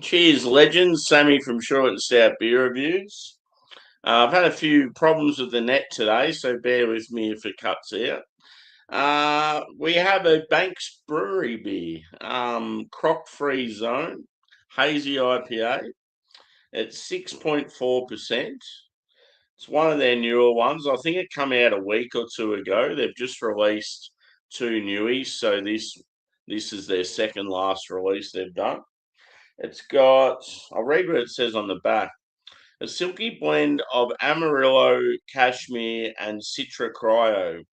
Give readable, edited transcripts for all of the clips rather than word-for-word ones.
Cheers, legends. Sammy from Short and Stout Beer Reviews. I've had a few problems with the net today, so bear with me if it cuts out. We have a Banks Brewery beer, CROC Free Zone, Hazy IPA. It's 6.4%. It's one of their newer ones. I think it came out a week or two ago. They've just released two newies, so this is their second last release they've done. It's got, I'll read what it says on the back. A silky blend of Amarillo, Cashmere, and Citra Cryo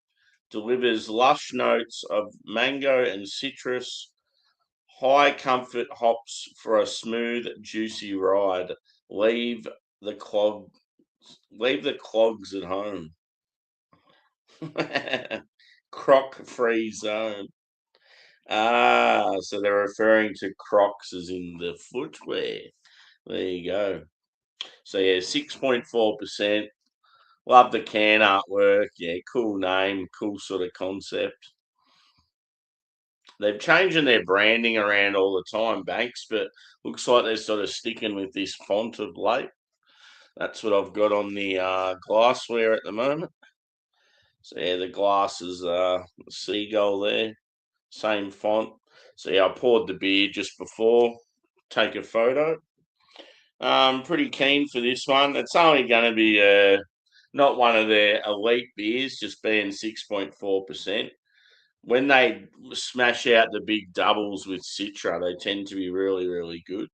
delivers lush notes of mango and citrus, high comfort hops for a smooth, juicy ride. Leave the clog, leave the clogs at home. Croc free zone. So they're referring to Crocs as in the footwear. There you go. So yeah, 6.4%. Love the can artwork. Yeah, cool name, cool sort of concept. They're changing their branding around all the time, Banks, but looks like they're sort of sticking with this font of late. That's what I've got on the glassware at the moment. So yeah, the glass is the seagull there, same font. So yeah, I poured the beer just before. Take a photo. Pretty keen for this one. It's only going to be not one of their elite beers, just being 6.4%. When they smash out the big doubles with Citra, they tend to be really, really good.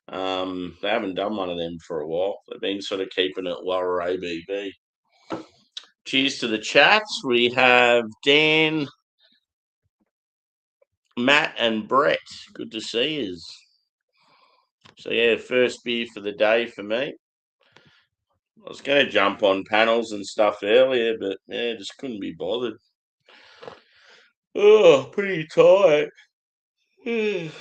They haven't done one of them for a while. They've been sort of keeping it lower ABV. Cheers to the chats. We have Dan, Matt, and Brett. Good to see you. So yeah, first beer for the day for me. I was going to jump on panels and stuff earlier, but yeah, just couldn't be bothered. Oh, pretty tight. But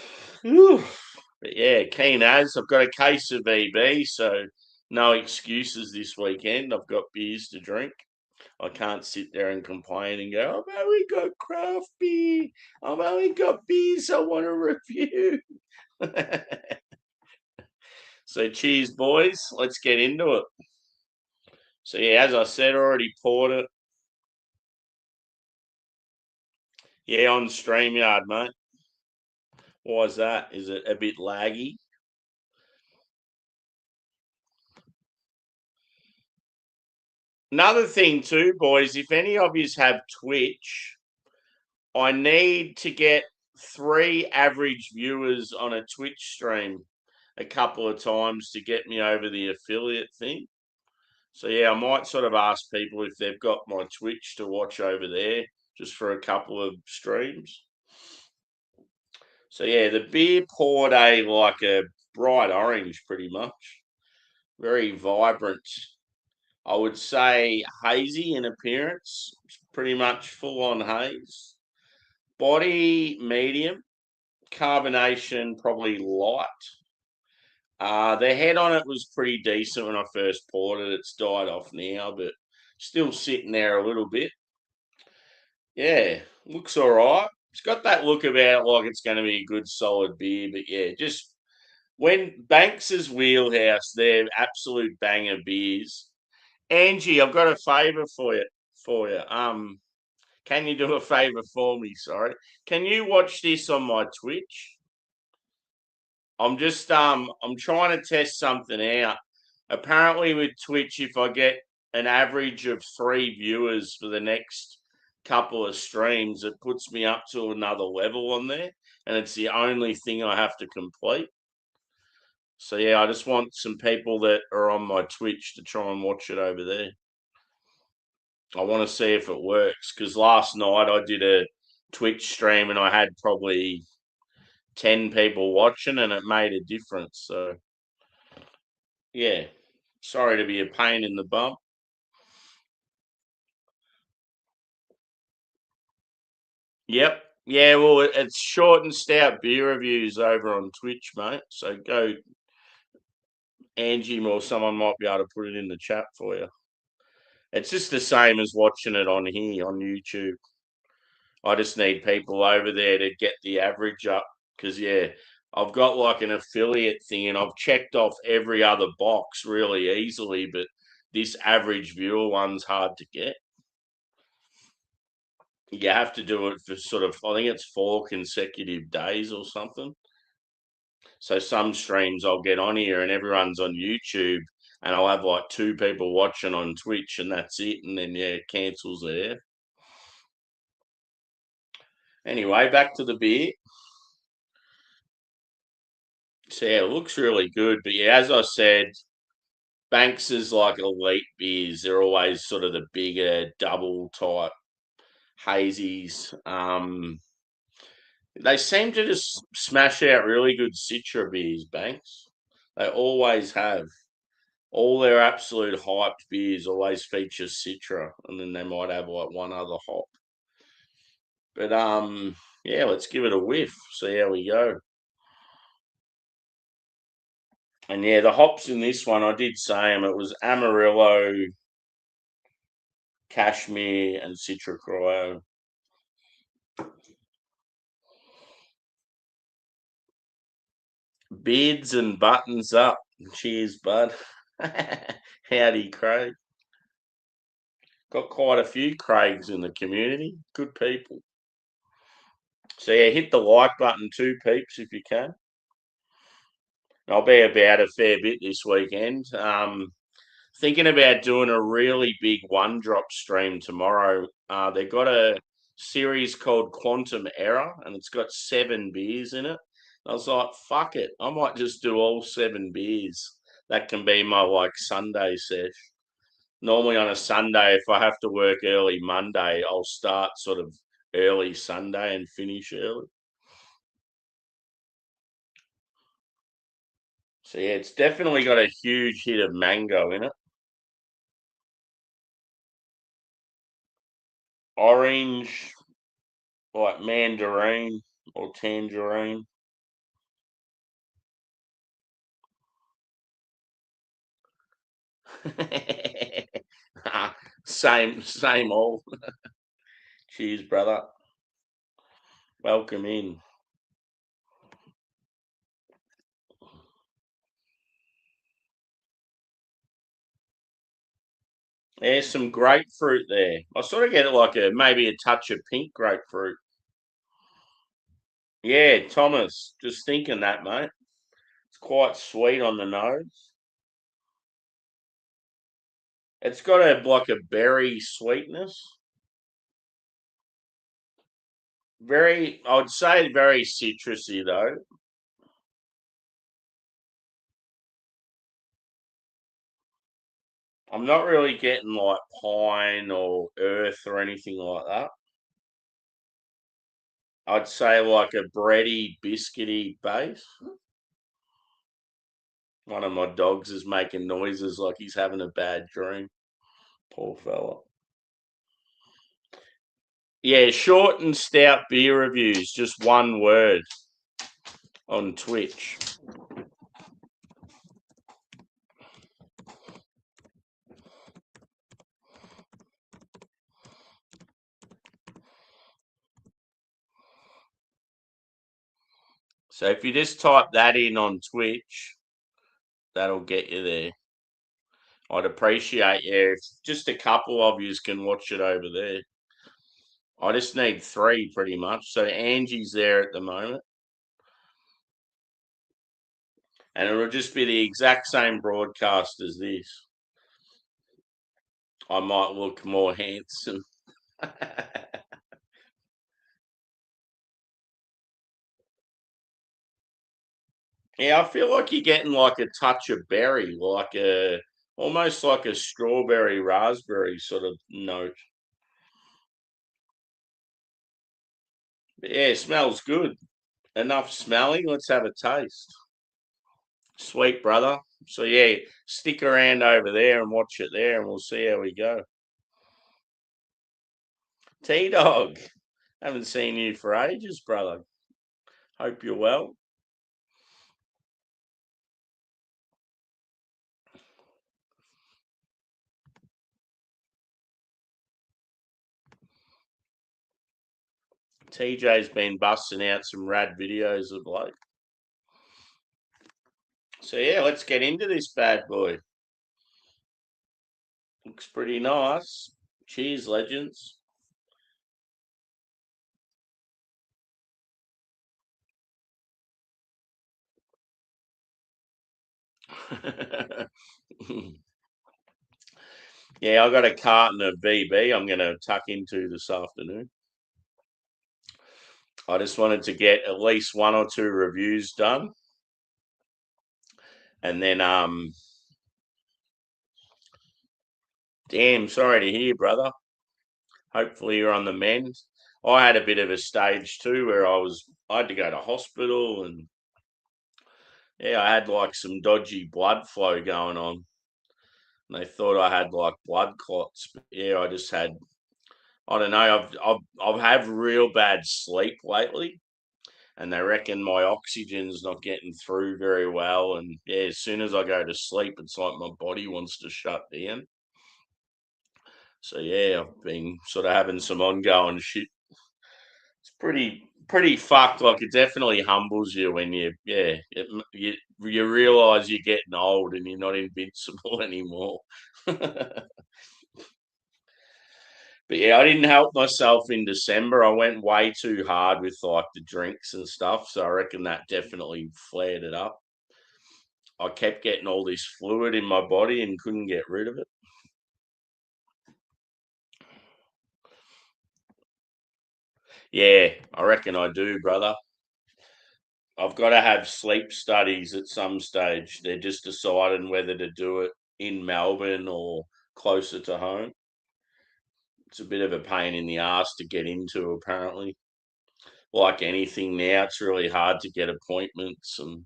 yeah, keen as. I've got a case of EB, so no excuses this weekend. I've got beers to drink. I can't sit there and complain and go, I've only got craft beer. I've only got beers I want to review. So cheers, boys. Let's get into it. So yeah, as I said, I already poured it. Yeah, on StreamYard, mate. Why is that? Is it a bit laggy? Another thing too, boys, if any of you have Twitch, I need to get 3 average viewers on a Twitch stream a couple of times to get me over the affiliate thing. So yeah, I might sort of ask people if they've got my Twitch to watch over there just for a couple of streams. So yeah, the beer poured like a bright orange pretty much. Very vibrant. I would say hazy in appearance, pretty much full on haze. Body medium, carbonation probably light. The head on it was pretty decent when I first poured it. It's died off now, but still sitting there a little bit. Yeah, looks all right. It's got that look about it like it's going to be a good solid beer, but yeah, just when Banks's wheelhouse, they're absolute banger beers. Angie, I've got a favour for you. Can you do a favour for me? Sorry, can you watch this on my Twitch? I'm trying to test something out. Apparently with Twitch, if I get an average of 3 viewers for the next couple of streams, it puts me up to another level on there, and it's the only thing I have to complete. So yeah, I just want some people that are on my Twitch to try and watch it over there. I want to see if it works, because last night I did a Twitch stream and I had probably 10 people watching and it made a difference. So yeah, sorry to be a pain in the bum. Yep. Yeah, well, it's Short and Stout Beer Reviews over on Twitch, mate. So go, Angie, or someone might be able to put it in the chat for you. It's just the same as watching it on here on YouTube. I just need people over there to get the average up, because yeah, I've got like an affiliate thing, and I've checked off every other box really easily, but this average viewer one's hard to get. You have to do it for sort of, I think it's 4 consecutive days or something. So some streams I'll get on here and everyone's on YouTube, and I'll have like 2 people watching on Twitch, and that's it. And then, yeah, it cancels there. Anyway, back to the beer. So, yeah, it looks really good. But yeah, as I said, Banks is like elite beers. They're always sort of the bigger double type hazies. They seem to just smash out really good Citra beers, Banks. They always have. All their absolute hyped beers always feature Citra, and then they might have like one other hop. But yeah, let's give it a whiff. See how we go. And yeah, the hops in this one, I did say them. It was Amarillo, Cashmere, and Citra Cryo. Beards and buttons up. Cheers, bud. Howdy, Craig. Got quite a few Craigs in the community. Good people. So yeah, hit the like button too, peeps, if you can. I'll be about a fair bit this weekend. Thinking about doing a really big one drop stream tomorrow. They've got a series called Quantum Error, and it's got 7 beers in it. I was like, fuck it, I might just do all 7 beers. That can be my like Sunday sesh. Normally on a Sunday, if I have to work early Monday, I'll start sort of early Sunday and finish early. So yeah, it's definitely got a huge hit of mango in it. Orange, like mandarin or tangerine. Same all. Cheers, brother. Welcome in. There's some grapefruit there. I sort of get it like maybe a touch of pink grapefruit. Yeah, Thomas, just thinking that, mate. It's quite sweet on the nose. It's got like a berry sweetness. I'd say very citrusy though. I'm not really getting like pine or earth or anything like that. I'd say like a bready, biscuity base. One of my dogs is making noises like he's having a bad dream. Poor fella. Yeah, short and stout beer reviews, just one word on Twitch. So if you just type that in on Twitch, that'll get you there. I'd appreciate if just a couple of yous can watch it over there. I just need 3 pretty much. So Angie's there at the moment. And it'll just be the exact same broadcast as this. I might look more handsome. Yeah, I feel like you're getting like a touch of berry, like almost like a strawberry raspberry sort of note. But yeah, it smells good. Enough smelling. Let's have a taste. Sweet brother. So yeah, stick around over there and watch it there, and we'll see how we go. T Dog, haven't seen you for ages, brother. Hope you're well. TJ's been busting out some rad videos of late. So yeah, let's get into this bad boy. Looks pretty nice. Cheers, legends. Yeah, I got a carton of BB I'm going to tuck into this afternoon. I just wanted to get at least one or two reviews done. And then, damn, sorry to hear, brother. Hopefully you're on the mend. I had a bit of a stage too where I had to go to hospital and yeah, I had like some dodgy blood flow going on. And they thought I had like blood clots. But yeah, I just had I don't know, I've had real bad sleep lately and they reckon my oxygen's not getting through very well. And yeah, as soon as I go to sleep, it's like my body wants to shut down. So yeah, I've been sort of having some ongoing shit. It's pretty fucked. Like it definitely humbles you when you realize you're getting old and you're not invincible anymore. But yeah, I didn't help myself in December. I went way too hard with like the drinks and stuff, so I reckon that definitely flared it up. I kept getting all this fluid in my body and couldn't get rid of it. Yeah, I reckon I do, brother. I've got to have sleep studies at some stage. They're just deciding whether to do it in Melbourne or closer to home. It's a bit of a pain in the ass to get into, apparently. Like anything now, it's really hard to get appointments and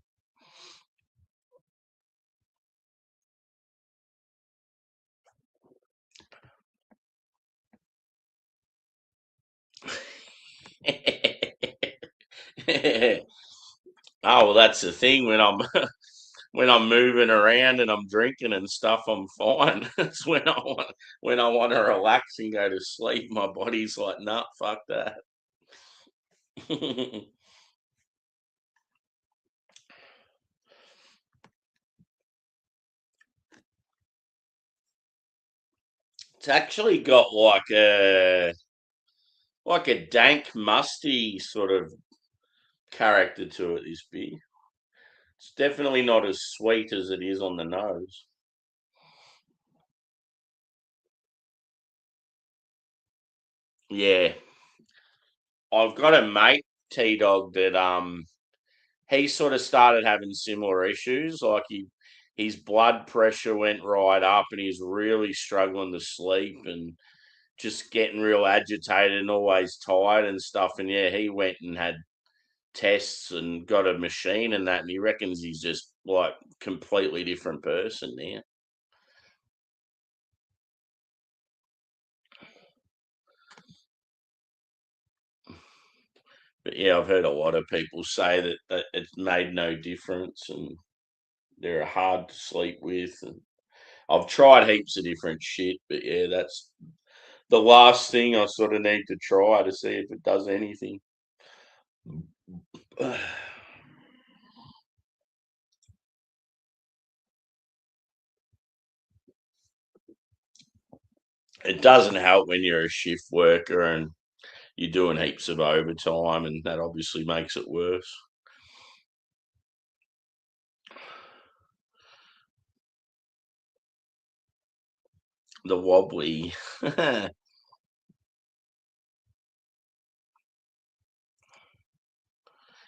oh well, that's the thing when I'm when I'm moving around and I'm drinking and stuff, I'm fine. It's when I want to relax and go to sleep, my body's like, nah, fuck that. It's actually got like a dank, musty sort of character to it. This beer. It's definitely not as sweet as it is on the nose. Yeah, I've got a mate, T Dog, that he sort of started having similar issues. Like his blood pressure went right up, and he's really struggling to sleep and just getting real agitated and always tired and stuff. And yeah, he went and had tests and got a machine and that, and he reckons he's just like completely different person now. But yeah, I've heard a lot of people say that it's made no difference and they're hard to sleep with. And I've tried heaps of different shit, but yeah, that's the last thing I sort of need to try to see if it does anything. It doesn't help when you're a shift worker and you're doing heaps of overtime, and that obviously makes it worse. The wobbly.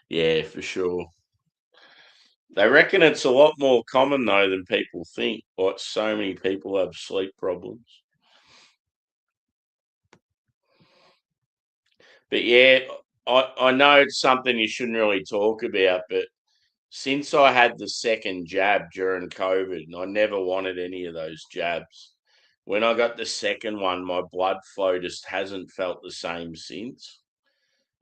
Yeah, for sure. They reckon it's a lot more common though than people think. Like so many people have sleep problems. But yeah, I know it's something you shouldn't really talk about, but since I had the second jab during COVID, and I never wanted any of those jabs. When I got the second one, my blood flow just hasn't felt the same since.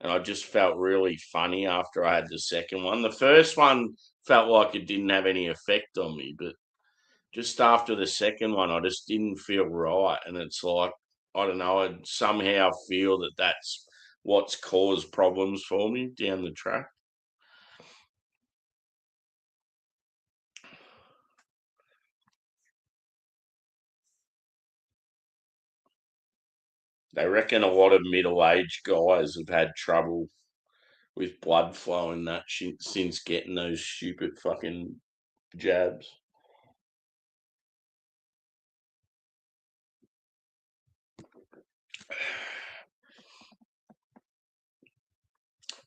And I just felt really funny after I had the second one. The first one felt like it didn't have any effect on me, but just after the second one, I just didn't feel right. And it's like, I don't know, I somehow feel that that's what's caused problems for me down the track. They reckon a lot of middle-aged guys have had trouble with blood flow and that since getting those stupid fucking jabs.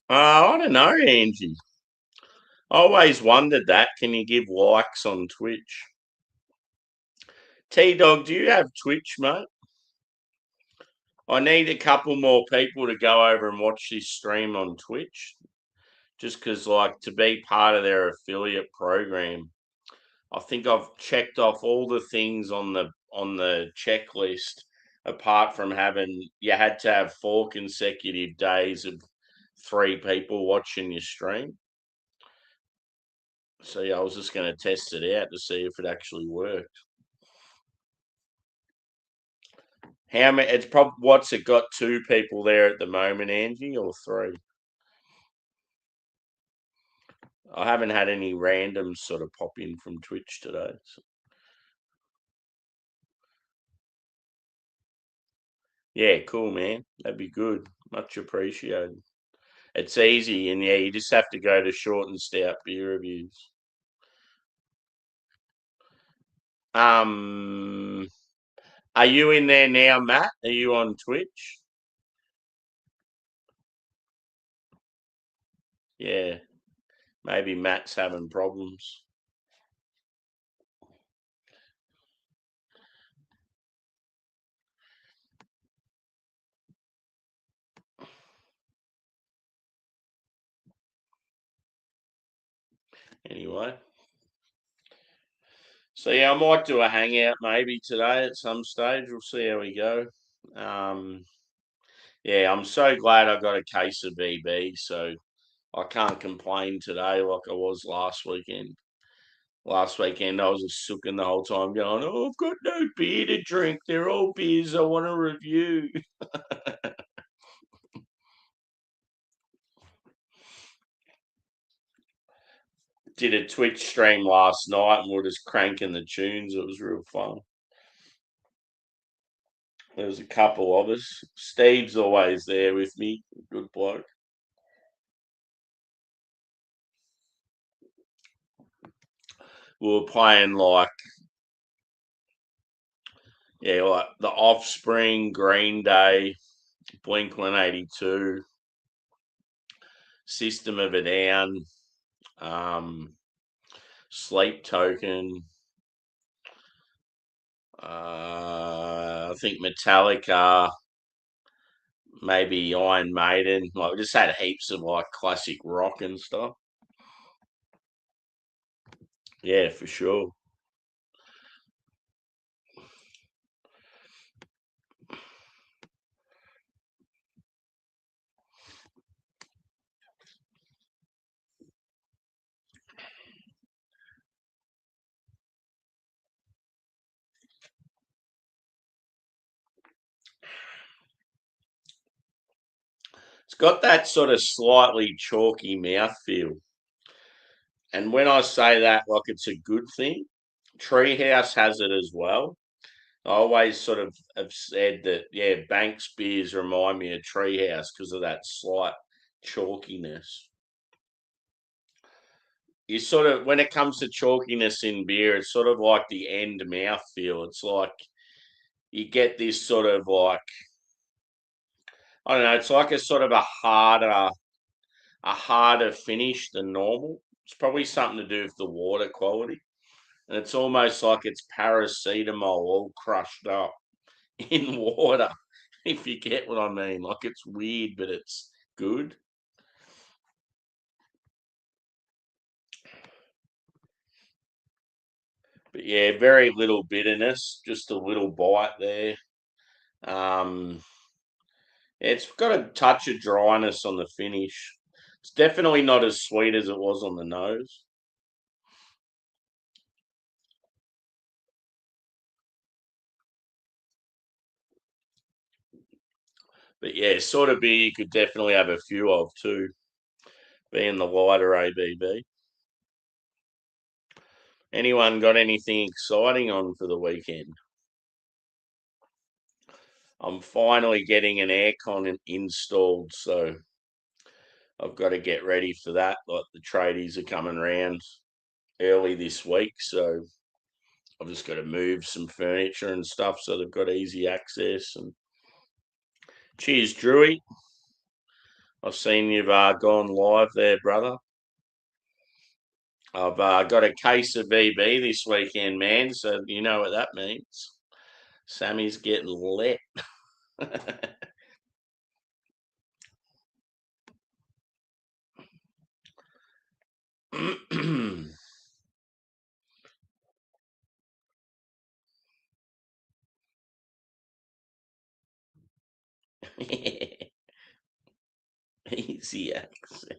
I don't know, Angie. I always wondered that. Can you give likes on Twitch? T-Dog, do you have Twitch, mate? I need a couple more people to go over and watch this stream on Twitch. Just because, like, to be part of their affiliate program, I think I've checked off all the things on the checklist. Apart from you had to have 4 consecutive days of 3 people watching your stream. So yeah, I was just going to test it out to see if it actually worked. How many? It's probably what's it got? 2 people there at the moment, Angie, or 3? I haven't had any randoms sort of pop in from Twitch today. So. Yeah, cool, man. That'd be good. Much appreciated. It's easy, and yeah, you just have to go to Short and Stout Beer Reviews. Are you in there now, Matt? Are you on Twitch? Yeah, maybe Matt's having problems. Anyway. So yeah, I might do a hangout maybe today at some stage. We'll see how we go. Yeah, I'm so glad I got a case of BB, so I can't complain today like I was last weekend. Last weekend I was just sooking the whole time going, oh, I've got no beer to drink. They're all beers I want to review. Did a Twitch stream last night and we're just cranking the tunes. It was real fun. There was a couple of us. Steve's always there with me. Good bloke. We were playing like the Offspring, Green Day, Blink 182, System of a Down, Sleep Token. I think Metallica, maybe Iron Maiden. Like we just had heaps of like classic rock and stuff. Yeah, for sure. It's got that sort of slightly chalky mouthfeel. And when I say that, like it's a good thing, Treehouse has it as well. I always sort of have said that, yeah, Banks beers remind me of Treehouse because of that slight chalkiness. You sort of, when it comes to chalkiness in beer, it's sort of like the end mouth feel. It's like you get this sort of like, I don't know, it's like a sort of a harder finish than normal. It's probably something to do with the water quality. And it's almost like it's paracetamol all crushed up in water, if you get what I mean. Like it's weird, but it's good. But yeah, very little bitterness, just a little bite there. Um, it's got a touch of dryness on the finish. It's definitely not as sweet as it was on the nose. But yeah, sort of beer you could definitely have a few of too, being the lighter ABV. Anyone got anything exciting on for the weekend? I'm finally getting an aircon installed, so I've got to get ready for that. Like the tradies are coming around early this week, so I've just got to move some furniture and stuff so they've got easy access. And cheers, Drewy. I've seen you've gone live there, brother. I've got a case of VB this weekend, man, so you know what that means. Sammy's getting lit. Easy access.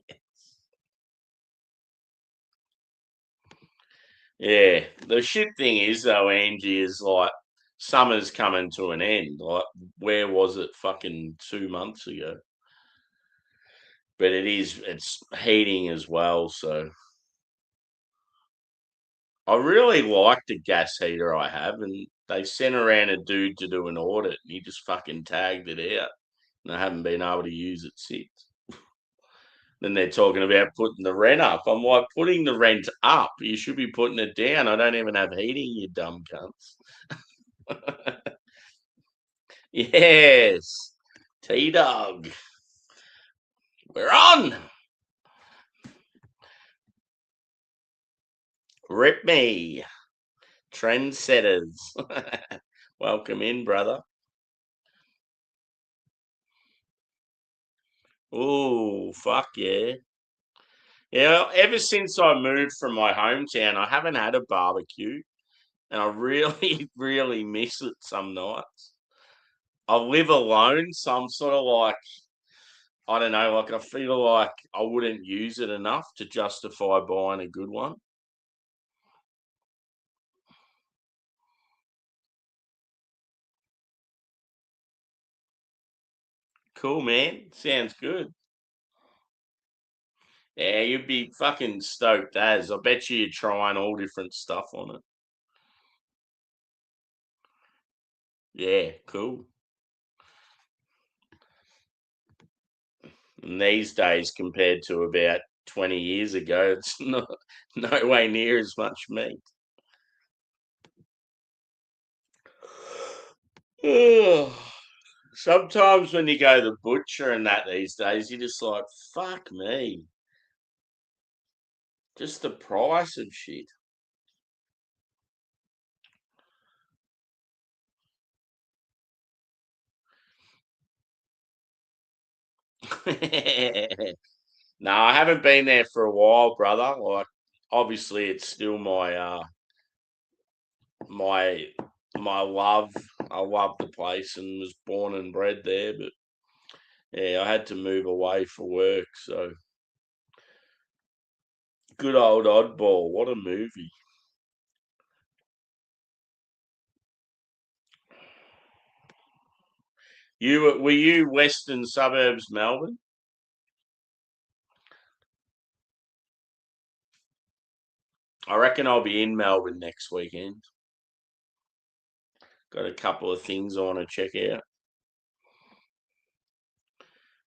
Yeah, the shit thing is though, Angie, is like summer's coming to an end. Like, where was it fucking 2 months ago? But it's heating as well. So I really like the gas heater I have, and they sent around a dude to do an audit, and he just fucking tagged it out, and I haven't been able to use it since. Then they're talking about putting the rent up. I'm like, putting the rent up? You should be putting it down. I don't even have heating, you dumb cunts. Yes, T-Dog. We're on. Rip me. Trendsetters. Welcome in, brother. Ooh, fuck yeah. Yeah, ever since I moved from my hometown, I haven't had a barbecue, and I really, really miss it some nights. I live alone, so I'm sort of like, I don't know, like I feel like I wouldn't use it enough to justify buying a good one. Cool, man. Sounds good. Yeah, you'd be fucking stoked as. I bet you're trying all different stuff on it. Yeah, cool. And these days, compared to about 20 years ago, it's not no way near as much meat. Ugh. Sometimes when you go to the butcher and that these days, you're just like, fuck me. Just the price of shit. No, I haven't been there for a while, brother. Like, obviously, it's still my my love. I love the place and was born and bred there, but yeah, I had to move away for work. So good old Oddball. What a movie. Were you Western Suburbs, Melbourne? I reckon I'll be in Melbourne next weekend. Got a couple of things I want to check out.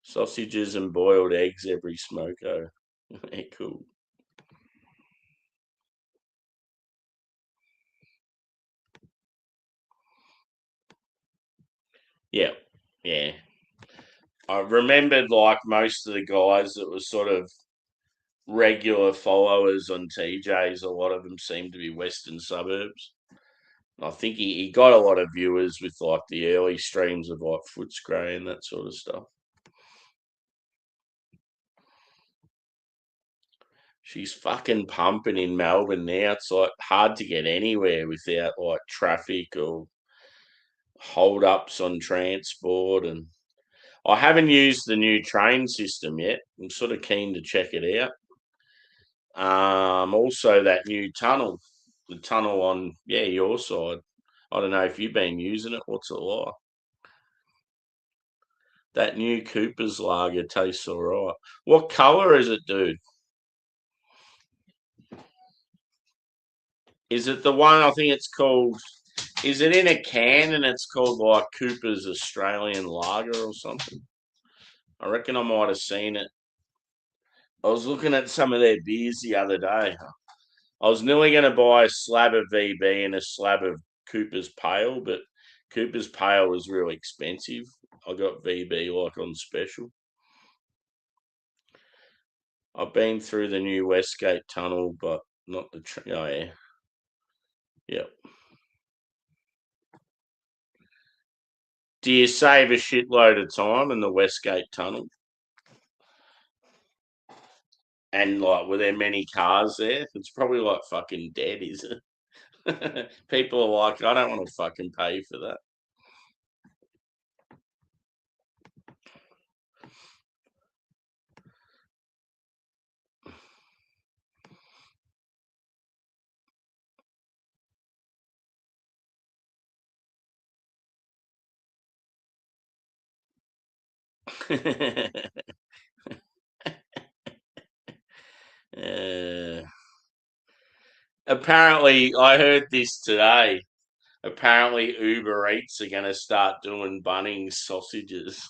Sausages and boiled eggs every smoko. Cool. Yeah, yeah. I remembered like most of the guys that were sort of regular followers on TJ's. A lot of them seem to be Western Suburbs. I think he got a lot of viewers with like the early streams of like Footscray and that sort of stuff. She's fucking pumping in Melbourne now. It's like hard to get anywhere without like traffic or hold ups on transport. And I haven't used the new train system yet. I'm sort of keen to check it out. Also that new tunnel, the tunnel on your side. I don't know if you've been using it. What's it like? That new Cooper's lager tastes all right. What colour is it, dude? Is it the one I think it's called Is it in a can and it's called like Cooper's Australian Lager or something? I reckon I might have seen it. I was looking at some of their beers the other day. I was nearly going to buy a slab of VB and a slab of Cooper's Pale, but Cooper's Pale was really expensive. I got VB like on special. I've been through the new Westgate Tunnel, but not the oh yeah, yep. Do you save a shitload of time in the Westgate Tunnel? And like, were there many cars there? It's probably like fucking dead, is it? People are like, I don't want to fucking pay for that. Apparently, I heard this today. Apparently, Uber Eats are going to start doing Bunnings sausages.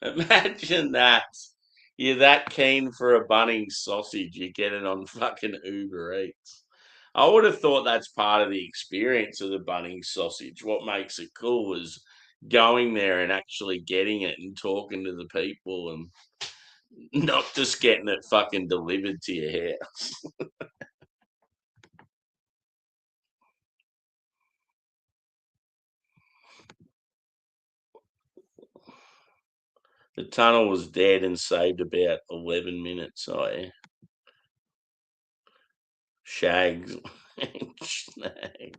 Imagine that. You're that keen for a Bunnings sausage, you get it on fucking Uber Eats. I would have thought that's part of the experience of the Bunnings sausage. What makes it cool is going there and actually getting it and talking to the people and not just getting it fucking delivered to your house. The tunnel was dead and saved about 11 minutes. Shags. Snags.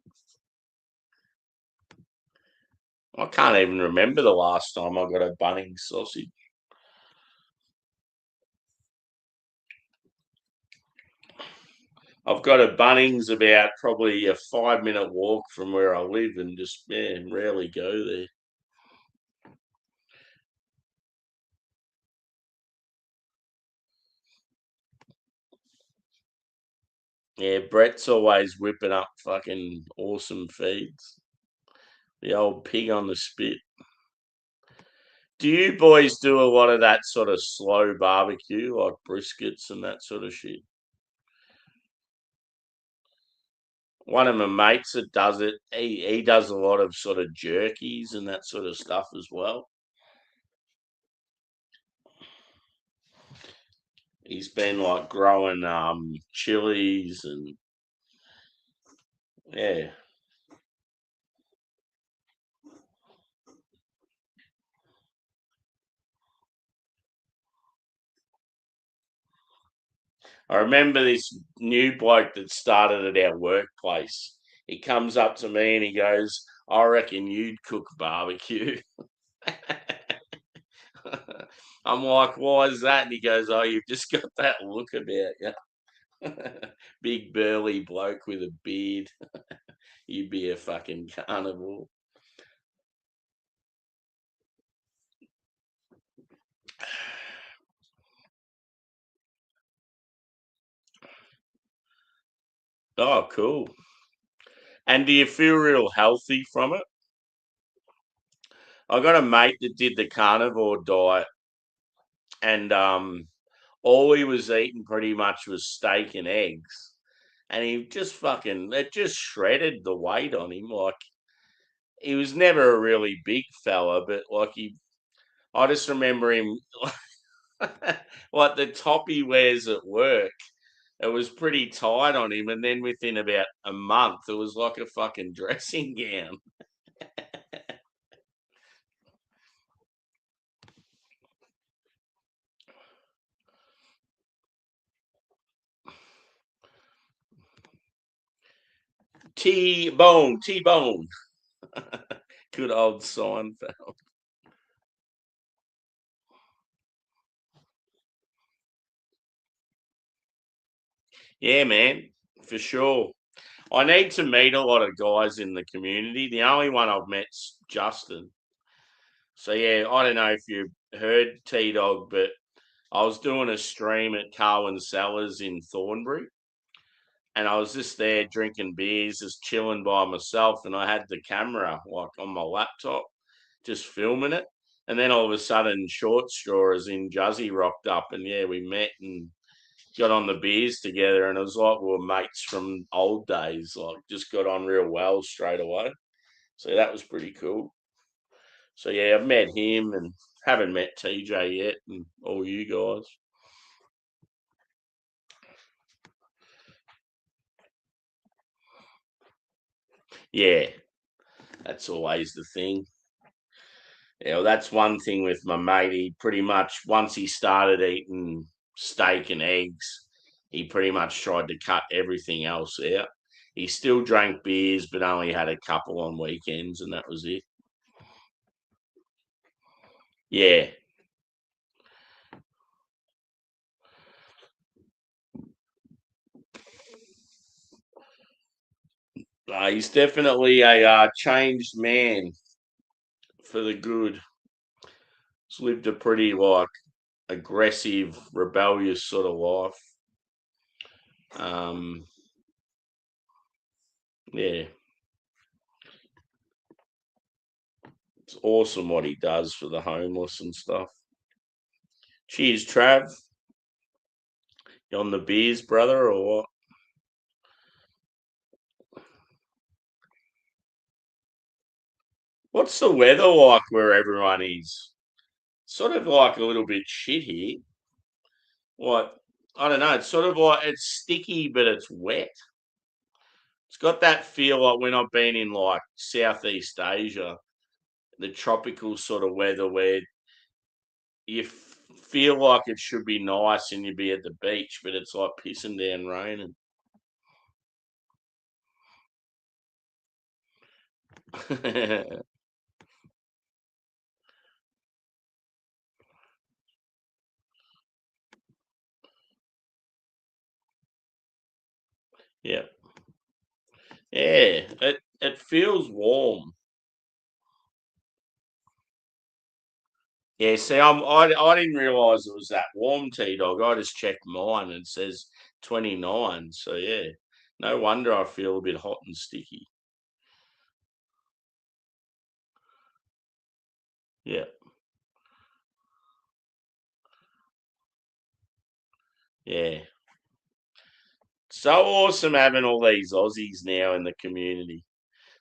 I can't even remember the last time I got a Bunnings sausage. I've got a Bunnings about probably a 5 minute walk from where I live and just, rarely go there. Yeah, Brett's always whipping up fucking awesome feeds. The old pig on the spit. Do you boys do a lot of that sort of slow barbecue, like briskets and that sort of shit? One of my mates that does it, he does a lot of sort of jerkies and that sort of stuff as well. He's been like growing chilies and yeah. I remember this new bloke that started at our workplace. He comes up to me and he goes, I reckon you'd cook barbecue. I'm like, why is that? And he goes, oh, you've just got that look about you. Big burly bloke with a beard. You'd be a fucking carnivore. Oh, cool. And do you feel real healthy from it? I got a mate that did the carnivore diet, and all he was eating pretty much was steak and eggs, and he just fucking it just shredded the weight on him. Like he was never a really big fella, but like I just remember him like the top he wears at work. It was pretty tight on him, and then within about a month, it was like a fucking dressing gown. T-bone, T-bone. Good old Seinfeld. Yeah, man, for sure. I need to meet a lot of guys in the community. The only one I've met's Justin. So yeah, I don't know if you heard T Dog, but I was doing a stream at Carwin Cellars in Thornbury, and I was just there drinking beers, just chilling by myself, and I had the camera like on my laptop, just filming it. And then all of a sudden, Short Straw as in Juzzy rocked up, and yeah, we met and got on the beers together, and it was like we were mates from old days. Like, just got on real well straight away. So that was pretty cool. So yeah, I've met him and haven't met TJ yet, and all you guys. Yeah, that's always the thing. Yeah, well, that's one thing with my mate. He pretty much, once he started eating steak and eggs, he pretty much tried to cut everything else out. He still drank beers, but only had a couple on weekends, and that was it. Yeah, he's definitely a changed man for the good. He's lived a pretty like aggressive, rebellious sort of life. Um, yeah, it's awesome what he does for the homeless and stuff. Cheers, Trav. You on the beers, brother, or what? What's the weather like where everyone is? Sort of like a little bit shit here. What? I don't know. It's sort of like it's sticky, but it's wet. It's got that feel like when I've been in like Southeast Asia, the tropical sort of weather where you feel like it should be nice and you'd be at the beach, but it's like pissing down raining. Yeah, yeah. It feels warm. Yeah, see, I didn't realise it was that warm, T Dog. I just checked mine and it says 29. So yeah, no wonder I feel a bit hot and sticky. Yeah, yeah. So awesome having all these Aussies now in the community.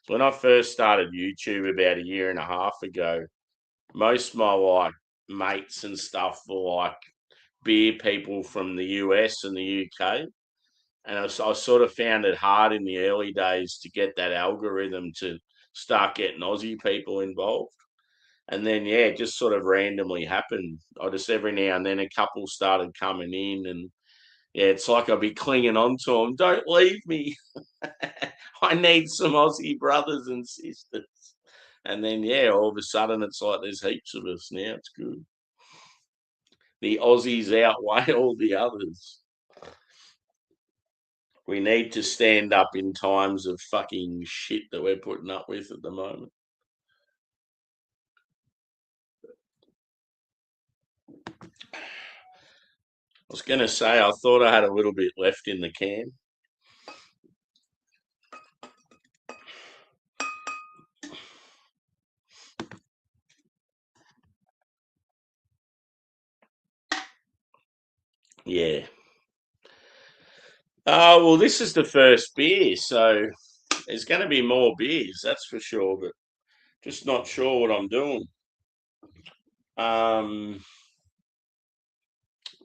When I first started YouTube about a year and a half ago, most of my like mates and stuff were like beer people from the US and the UK. And I sort of found it hard in the early days to get that algorithm to start getting Aussie people involved. And then, yeah, it just sort of randomly happened. I just every now and then a couple started coming in, and yeah, it's like I'd be clinging on to them. Don't leave me. I need some Aussie brothers and sisters. And then, yeah, all of a sudden it's like there's heaps of us now. It's good. The Aussies outweigh all the others. We need to stand up in times of fucking shit that we're putting up with at the moment. I was going to say, I thought I had a little bit left in the can. Yeah. Oh, well, this is the first beer, so there's going to be more beers, that's for sure, but just not sure what I'm doing. Um,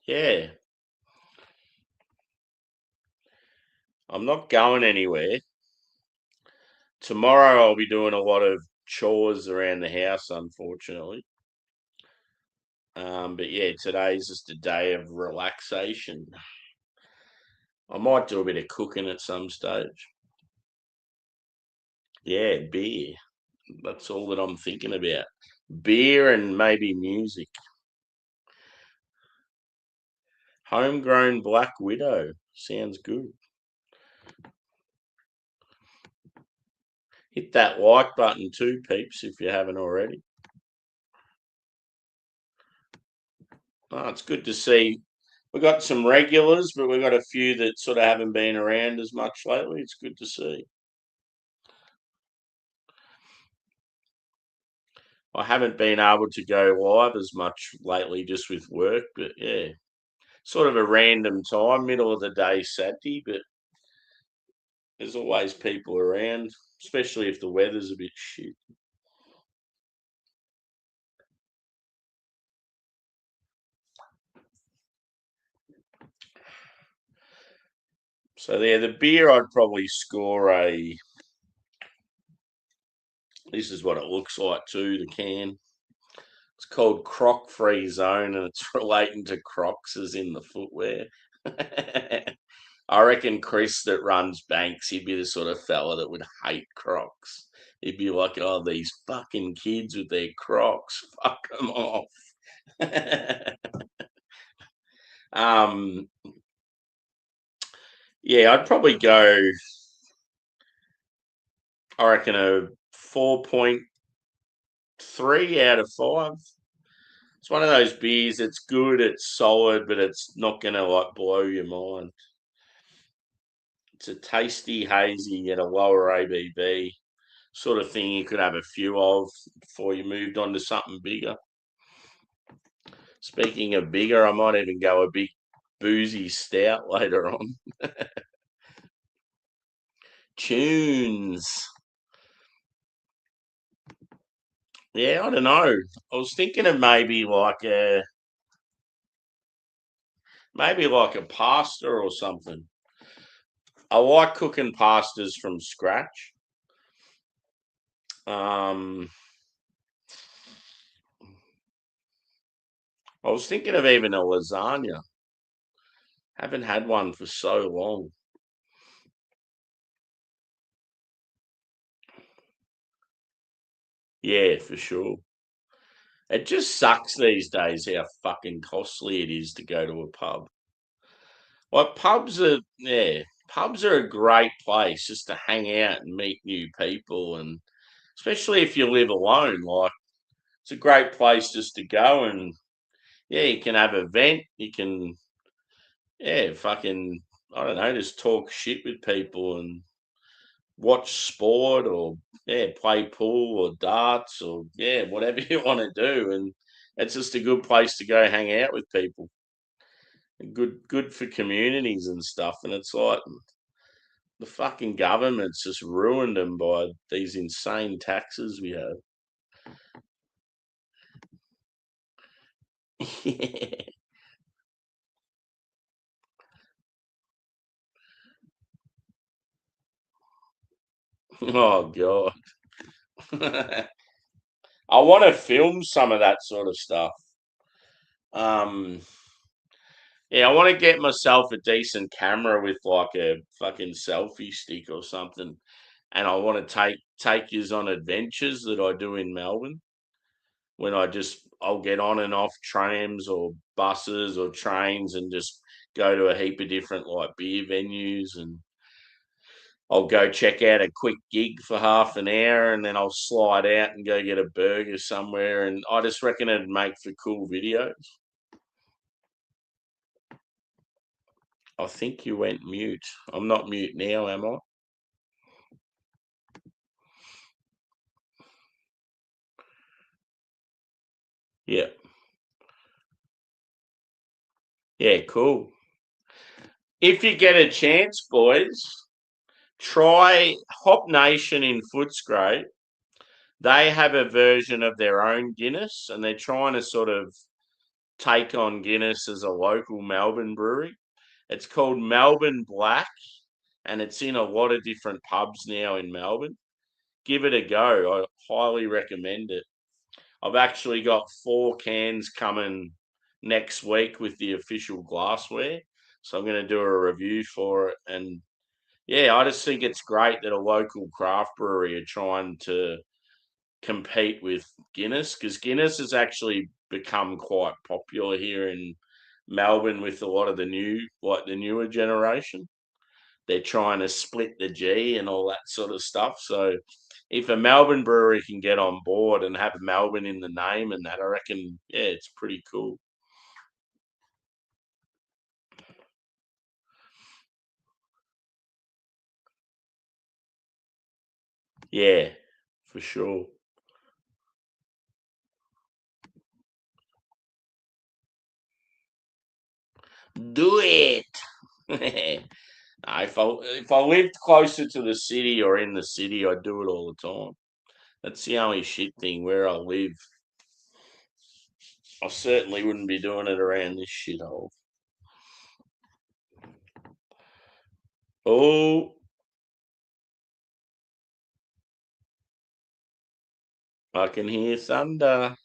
yeah, I'm not going anywhere. Tomorrow I'll be doing a lot of chores around the house, unfortunately. But yeah, today's just a day of relaxation. I might do a bit of cooking at some stage. Yeah, beer. That's all that I'm thinking about. Beer and maybe music. Homegrown Black Widow. Sounds good. Hit that like button too, peeps, if you haven't already. Oh, it's good to see we've got some regulars, but we've got a few that sort of haven't been around as much lately. It's good to see. I haven't been able to go live as much lately just with work, but yeah, sort of a random time, middle of the day Saturday, but there's always people around, especially if the weather's a bit shit. So there, the beer I'd probably score a. This is what it looks like too. The can. It's called CROC Free Zone, and it's relating to Crocs as in the footwear. I reckon Chris that runs Banks, he'd be the sort of fella that would hate Crocs. He'd be like, "Oh, these fucking kids with their Crocs, fuck them off." um, yeah, I'd probably go. I reckon a 4.3 out of 5. It's one of those beers. It's good. It's solid, but it's not gonna like blow your mind. It's a tasty hazy at a lower ABV sort of thing. You could have a few of before you moved on to something bigger. Speaking of bigger, I might even go a big boozy stout later on. Tunes. Yeah, I don't know. I was thinking of maybe like a pasta or something. I like cooking pastas from scratch. Um, I was thinking of even a lasagna. Haven't had one for so long. Yeah, for sure. It just sucks these days how fucking costly it is to go to a pub. Like pubs are a great place just to hang out and meet new people, and especially if you live alone, like it's a great place just to go and yeah, you can have a vent, you can fucking I don't know, just talk shit with people and watch sport or play pool or darts or whatever you want to do, and it's just a good place to go hang out with people. And good for communities and stuff. And it's like the fucking government's just ruined them by these insane taxes we have. Yeah. Oh god. I want to film some of that sort of stuff. Um, yeah, I want to get myself a decent camera with like a fucking selfie stick or something, and I want to take yous on adventures that I do in Melbourne. When I'll get on and off trams or buses or trains and just go to a heap of different like beer venues, and I'll go check out a quick gig for half an hour and then I'll slide out and go get a burger somewhere, and I just reckon it'd make for cool videos. I think you went mute. I'm not mute now, am I? Yeah. Yeah, cool. If you get a chance, boys, try Hop Nation in Footscray. They have a version of their own Guinness, and they're trying to sort of take on Guinness as a local Melbourne brewery. It's called Melbourne Black, and it's in a lot of different pubs now in Melbourne. Give it a go. I highly recommend it. I've actually got 4 cans coming next week with the official glassware. So I'm going to do a review for it. And yeah, I just think it's great that a local craft brewery are trying to compete with Guinness, because Guinness has actually become quite popular here in Melbourne with a lot of the newer generation. They're trying to split the G and all that sort of stuff. So if a Melbourne brewery can get on board and have Melbourne in the name and that, I reckon, yeah, it's pretty cool. Yeah, for sure. Do it. If I lived closer to the city or in the city, I'd do it all the time. That's the only shit thing where I live. I certainly wouldn't be doing it around this shithole. Oh, I can hear thunder.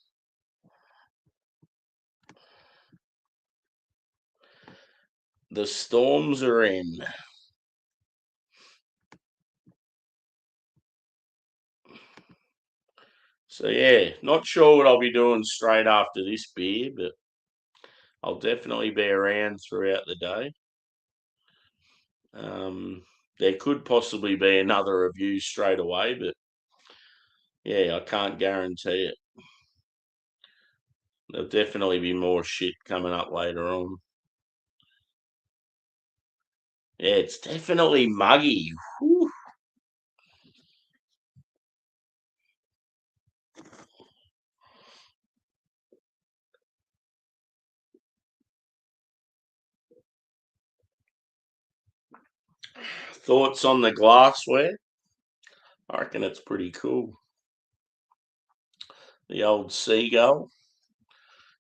The storms are in. So yeah, not sure what I'll be doing straight after this beer, but I'll definitely be around throughout the day. There could possibly be another review straight away, but yeah, I can't guarantee it. There'll definitely be more shit coming up later on. Yeah, it's definitely muggy. Whew. Thoughts on the glassware? I reckon it's pretty cool. The old seagull.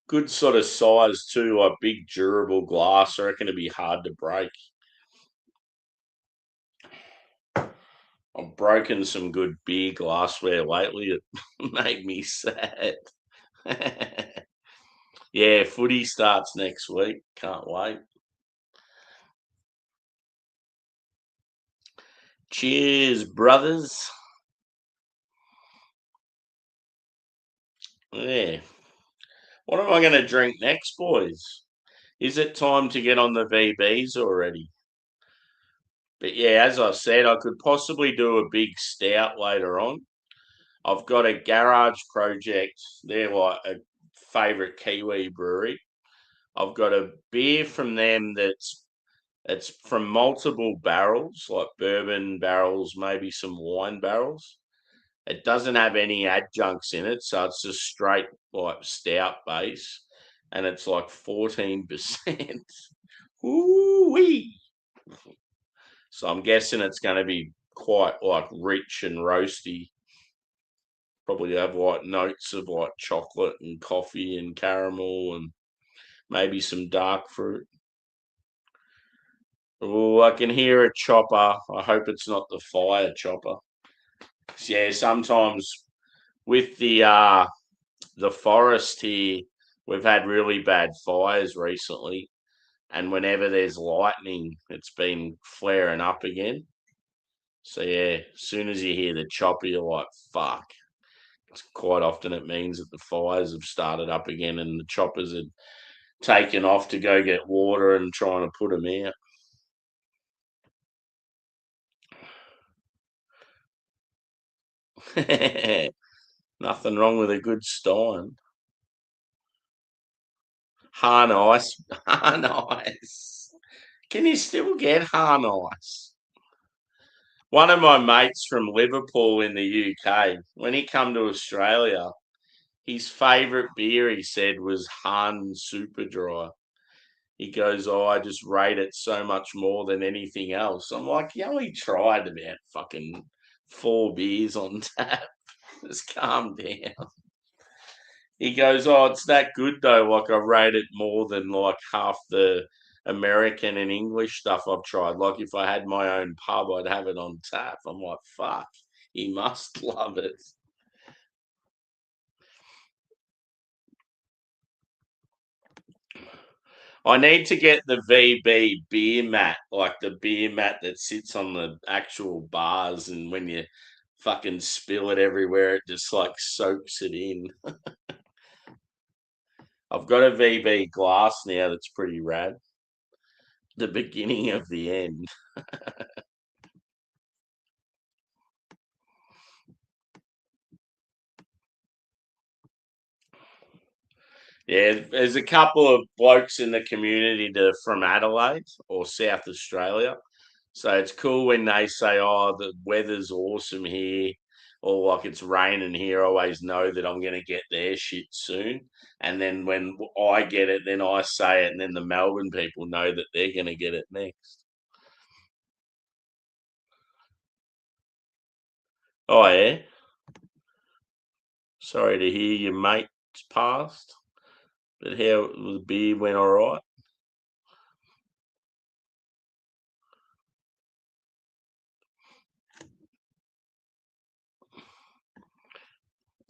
Good sort of size too, like big durable glass. I reckon it'd be hard to break. I've broken some good beer glassware lately. It made me sad. Yeah, footy starts next week. Can't wait. Cheers, brothers. Yeah. What am I going to drink next, boys? Is it time to get on the VBs already? But yeah, as I said, I could possibly do a big stout later on. I've got a garage project. They're like a favourite Kiwi brewery. I've got a beer from them that's it's from multiple barrels, like bourbon barrels, maybe some wine barrels. It doesn't have any adjuncts in it, so it's just straight like stout base, and it's like 14%. Ooh wee! So I'm guessing it's going to be quite like rich and roasty. Probably have like notes of like chocolate and coffee and caramel and maybe some dark fruit. Oh, I can hear a chopper. I hope it's not the fire chopper. Yeah, sometimes with the forest here, we've had really bad fires recently, and whenever there's lightning, it's been flaring up again. So yeah, as soon as you hear the chopper, you're like, "Fuck!" Quite often, it means that the fires have started up again, and the choppers had taken off to go get water and trying to put them out. Nothing wrong with a good stein. Harnice. Harnice. Can you still get harnice? One of my mates from Liverpool in the UK, when he come to Australia, his favourite beer, he said, was Han Super Dry. He goes, "Oh, I just rate it so much more than anything else." I'm like, "You only tried about fucking 4 beers on tap. Just calm down." He goes, "Oh, it's that good though. Like I rate it more than like half the American and English stuff I've tried. Like if I had my own pub, I'd have it on tap." I'm like, "Fuck, he must love it." I need to get the VB beer mat, like the beer mat that sits on the actual bars, and when you fucking spill it everywhere, it just like soaks it in. I've got a VB glass now that's pretty rad. The beginning of the end. Yeah, there's a couple of blokes in the community that are from Adelaide or South Australia. So it's cool when they say, "Oh, the weather's awesome here. or like it's raining here, I always know that I'm going to get their shit soon. And then when I get it, then I say it, and then the Melbourne people know that they're going to get it next. Oh, yeah. Sorry to hear your mate's passed, but how the beer went all right?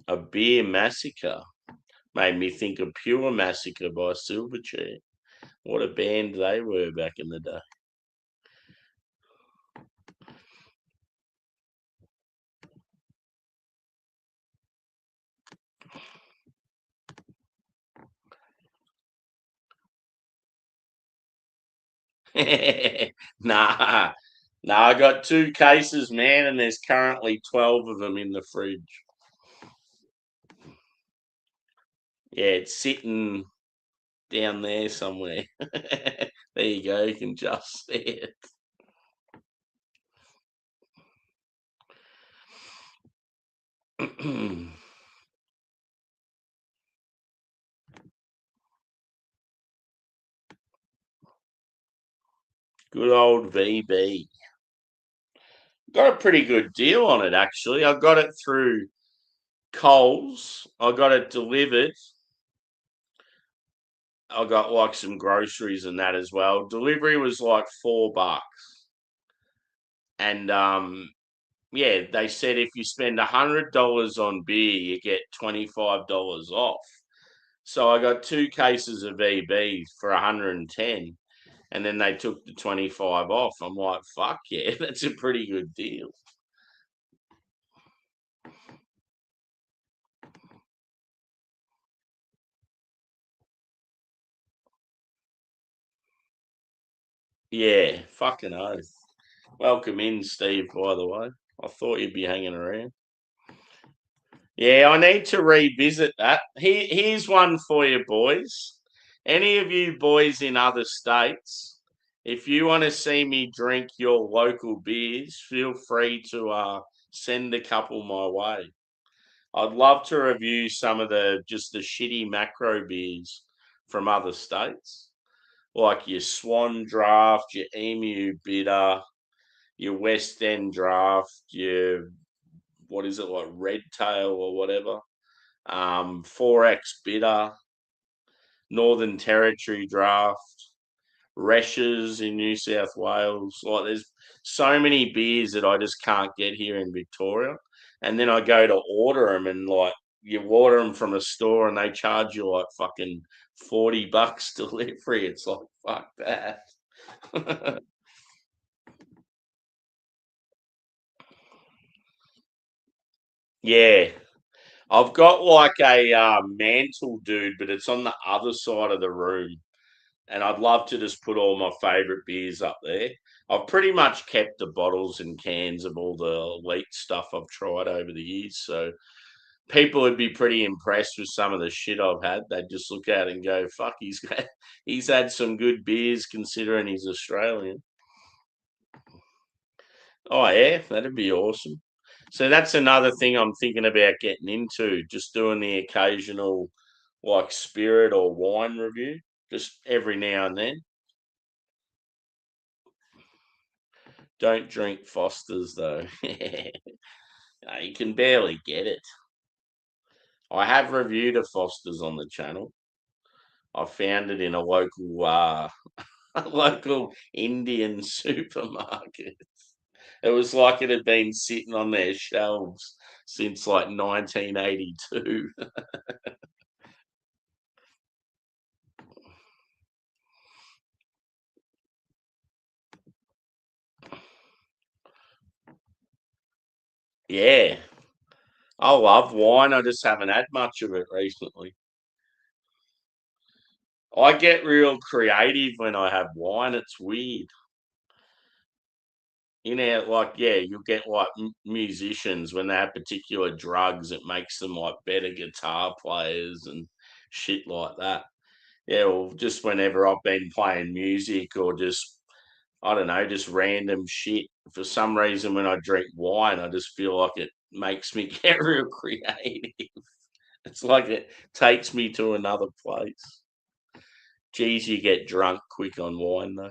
A beer massacre made me think of Pure Massacre by Silverchair. What a band they were back in the day. Nah, nah, I got 2 cases, man, and there's currently 12 of them in the fridge. Yeah, it's sitting down there somewhere. There you go, you can just see it. Good old VB. Got a pretty good deal on it, actually. I got it through Coles. I got it delivered. I got like some groceries and that as well. Delivery was like $4. And yeah, they said if you spend $100 on beer, you get $25 off. So I got 2 cases of VB for 110, and then they took the 25 off. I'm like, fuck yeah, that's a pretty good deal. Yeah, fucking oath. Welcome in, Steve, by the way. I thought you'd be hanging around. Yeah, I need to revisit that. Here's one for you, boys. Any of you boys in other states, if you want to see me drink your local beers, feel free to send a couple my way. I'd love to review some of the shitty macro beers from other states, like your Swan Draft, your Emu Bitter, your West End Draft, your what is it like Red Tail or whatever, 4X Bitter, Northern Territory Draft, Reshes in New South Wales. Like there's so many beers that I just can't get here in Victoria, and then I go to order them and like you order them from a store and they charge you like fucking $40 delivery. It's like fuck that. Yeah, I've got like a mantle, dude, but it's on the other side of the room, and I'd love to just put all my favourite beers up there. I've pretty much kept the bottles and cans of all the elite stuff I've tried over the years, so people would be pretty impressed with some of the shit I've had. They'd just look at it and go, "Fuck, he's had some good beers considering he's Australian." Oh yeah, that'd be awesome. So that's another thing I'm thinking about getting into, just doing the occasional like spirit or wine review, just every now and then. Don't drink Foster's though. No, you can barely get it. I have reviewed a Foster's on the channel. I found it in a local a local Indian supermarket. It was like it had been sitting on their shelves since like 1982. Yeah, I love wine. I just haven't had much of it recently. I get real creative when I have wine. It's weird. You know, like, yeah, you'll get like musicians when they have particular drugs, it makes them like better guitar players and shit like that. Yeah, well, just whenever I've been playing music or just, I don't know, just random shit. For some reason, when I drink wine, I just feel like it makes me get real creative. It's like it takes me to another place. Geez, you get drunk quick on wine, though.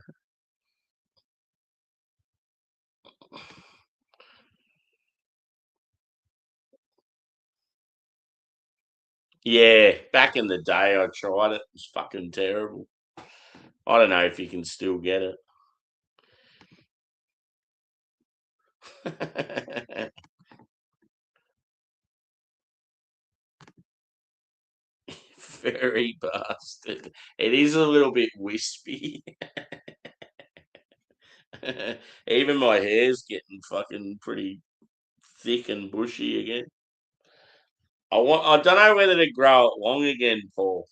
Yeah, back in the day, I tried it. It was fucking terrible. I don't know if you can still get it. Very bastard. It is a little bit wispy. Even my hair's getting fucking pretty thick and bushy again. I don't know whether to grow it long again, Paul.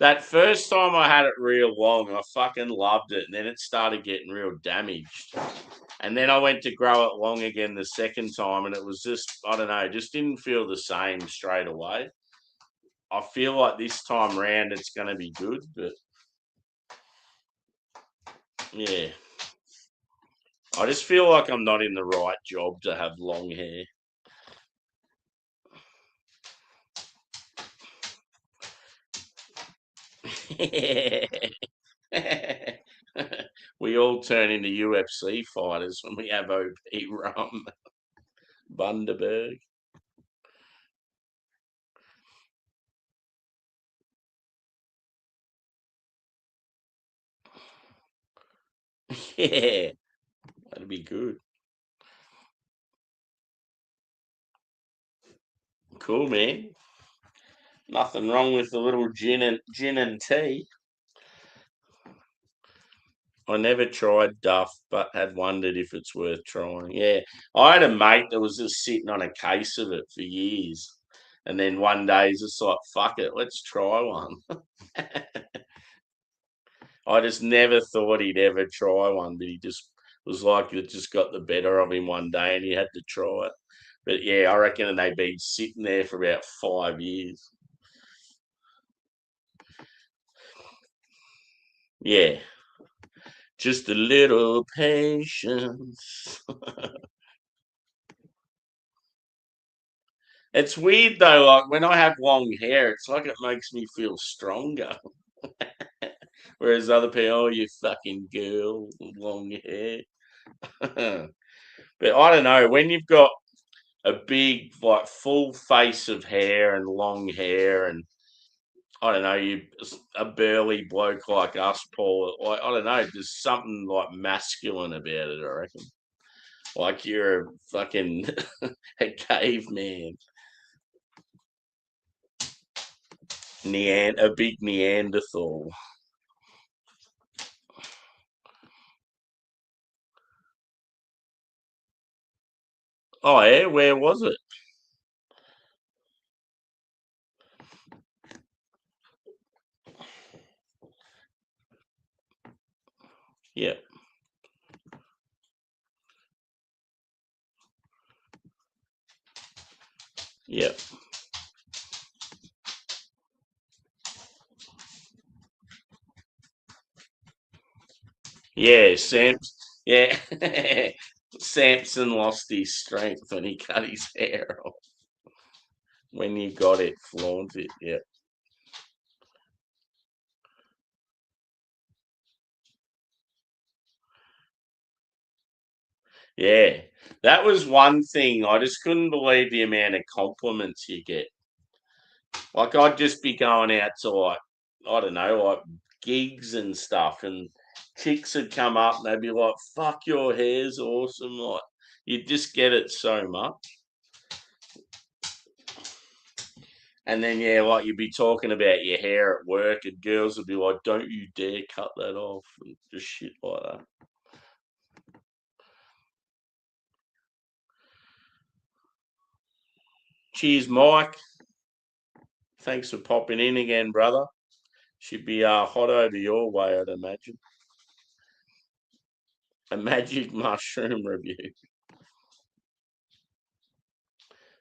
That first time I had it real long, I fucking loved it, and then it started getting real damaged. And then I went to grow it long again the second time, and it was just, I don't know, just didn't feel the same straight away. I feel like this time round it's going to be good, but yeah. I just feel like I'm not in the right job to have long hair. We all turn into UFC fighters when we have OP rum. Bundaberg. Yeah, that'd be good. Cool, man. Nothing wrong with a little gin and tea. I never tried Duff, but had wondered if it's worth trying. Yeah, I had a mate that was just sitting on a case of it for years, and then one day he's just like, "Fuck it, let's try one." I just never thought he'd ever try one, but he just was like it just got the better of him one day, and he had to try it. But yeah, I reckon they've been sitting there for about 5 years. Yeah, just a little patience. It's weird though, like when I have long hair, it's like it makes me feel stronger. Whereas other people, oh, you fucking girl with long hair. But I don't know, when you've got a big, like full face of hair and long hair, and I don't know, you a burly bloke like us, Paul. Like, I don't know, there's something like masculine about it. I reckon, like you're a fucking a caveman, a big Neanderthal. Oh yeah, where was it? Yeah, yeah, yeah. Yeah, Samson lost his strength when he cut his hair off. When you got it, flaunt it. Yeah. Yeah, that was one thing. I just couldn't believe the amount of compliments you get. Like, I'd just be going out to, like, I don't know, like gigs and stuff, and chicks would come up and they'd be like, fuck, your hair's awesome. Like, you'd just get it so much. And then, yeah, like you'd be talking about your hair at work, and girls would be like, don't you dare cut that off, and just shit like that. Cheers, Mike. Thanks for popping in again, brother. Should be hot over your way, I'd imagine. A magic mushroom review.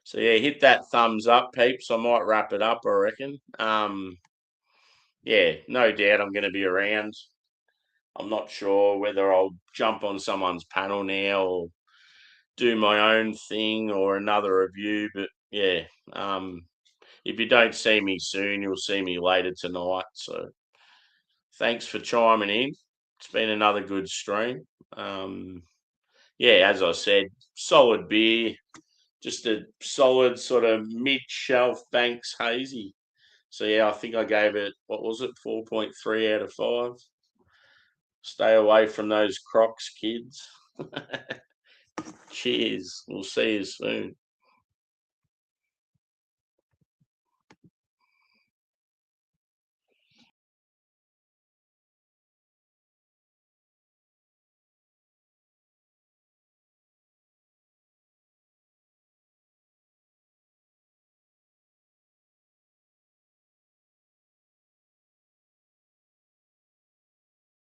So yeah, hit that thumbs up, peeps. I might wrap it up, I reckon. Yeah, no doubt I'm going to be around. I'm not sure whether I'll jump on someone's panel now or do my own thing or another review. But yeah, if you don't see me soon, you'll see me later tonight. So thanks for chiming in. It's been another good stream. Yeah, as I said, solid beer, just a solid sort of mid-shelf Banks Hazy. So yeah, I think I gave it, what was it, 4.3 out of 5. Stay away from those CROCs, kids. Cheers. We'll see you soon.